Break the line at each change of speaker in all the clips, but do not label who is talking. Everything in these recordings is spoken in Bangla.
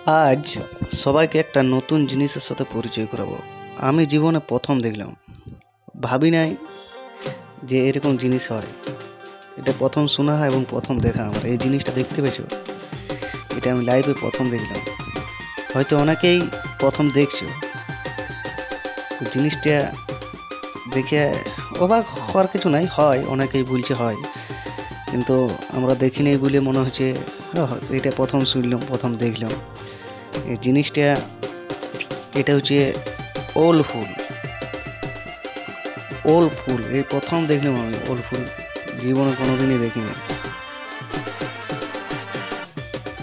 আজ সবাইকে একটা নতুন জিনিসের সাথে পরিচয় করাবো। আমি জীবনে প্রথম দেখলাম, ভাবি নাই যে এরকম জিনিস হয়। এটা প্রথম শোনা এবং প্রথম দেখা আমার। এই জিনিসটা দেখতে পেয়েছো? এটা আমি লাইভে প্রথম দেখলাম। হয়তো অনেকেই প্রথম দেখছো। জিনিসটা দেখে অবাক হওয়ার কিছু নাই, হয় অনেকেই বলছে হয়, কিন্তু আমরা দেখিনি বলে মনে হচ্ছে এটা প্রথম শুনলাম, প্রথম দেখলাম। এই জিনিসটা এটা হচ্ছে ওল ফুল। ওল ফুল এই প্রথম দেখলাম আমি। ওল ফুল জীবনে কোনোদিনই দেখিনি।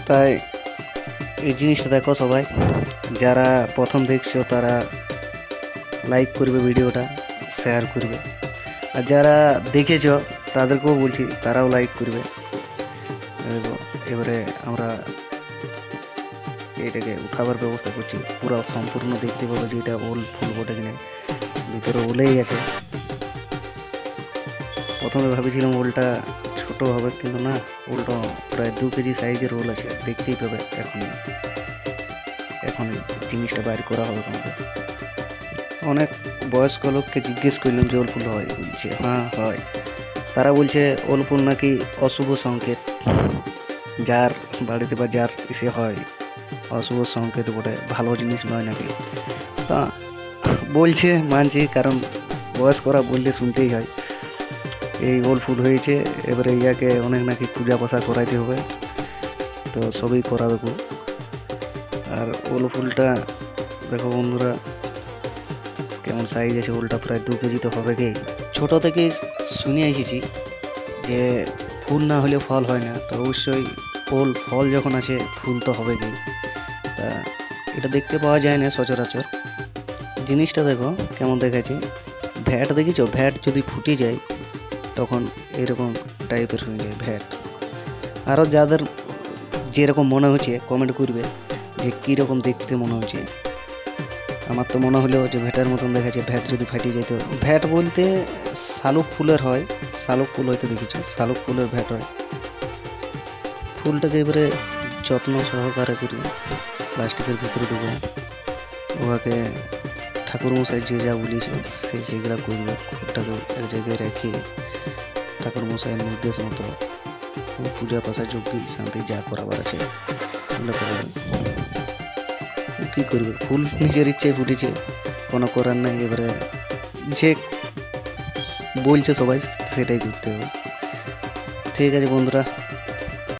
তাই এই জিনিসটা দেখো সবাই, যারা প্রথম দেখছো তারা লাইক করবে, ভিডিওটা শেয়ার করবে, আর যারা দেখেছো তাদেরকেও বলছি তারাও লাইক করবে। এবারে আমরা এটাকে উঠাবার ব্যবস্থা করছি। পুরো সম্পূর্ণ দেখতে পাবো যে এটা ওল ফুল বটে কিনা। ভিতরে ওলেই আছে। প্রথমে ভাবেছিলাম ওলটা ছোট হবে, কিন্তু না, ওলটা প্রায় 2 কেজি সাইজের ওল আছে। দেখতেই পাবে এখন। এখন জিনিসটা বাইর করা হবে তোমাকে। অনেক বয়স্ক লোককে জিজ্ঞেস করলাম যে ওল ফুল হয়, বলছে হ্যাঁ হয়। তারা বলছে ওল ফুল নাকি অশুভ সংকেত, যার বাড়িতে বা যার এসে হয় অশুভ সংকেত বটে, ভালো জিনিস নয় নাকি। তা বলছে, মানছি, কারণ বয়স্করা বললে শুনতেই হয়। এই ওল ফুল হয়েছে, এবারে ইয়াকে অনেক নাকি পূজা পাশা করাইতে হবে, তো সবই করাবে গো। আর ওল ফুলটা দেখো বন্ধুরা কেমন সাইজ আছে। ওলটা প্রায় 2 কেজি তো হবে কি। ছোট থেকে শুনে এসেছি যে ফুল না হলে ফল হয় না, তো অবশ্যই ওল ফল যখন আছে ফুল তো হবে কি। তা এটা দেখতে পাওয়া যায় না সচরাচর। জিনিসটা দেখো কেমন দেখাচ্ছে। ভ্যাট দেখেছো? ভ্যাট যদি ফুটে যায় তখন এরকম টাইপের হয়ে যায় ভ্যাট। আরও যাদের যেরকম মনে হচ্ছে কমেন্ট করবে যে কীরকম দেখতে মনে হচ্ছে। আমার তো মনে হলো যে ভ্যাটের মতন দেখাচ্ছে। ভ্যাট যদি ফাটিয়ে যেত। ভ্যাট বলতে শালুক ফুলের হয়। শালুক ফুল হয়তো দেখেছো, শালুক ফুলের ভ্যাট হয়। ফুলটাকে এবারে যত্ন সহকারে করি প্লাস্টিকের ভিতরে ঢুকে ওকে ঠাকুরমশাই যে যা বলিয়েছে সেগুলো করবে। ফুলটাকে এক জায়গায় রেখে ঠাকুরমশাইয়ের নির্দেশ মতো পূজা পাশা যজ্ঞ শান্তি যা করাবার আছে ওগুলো করাবে। কী করবে, ফুল নিজের ইচ্ছায় ফুটেছে, কোনো করার নাই। এবারে যে বলছে সবাই সেটাই করতে হবে। ঠিক আছে বন্ধুরা।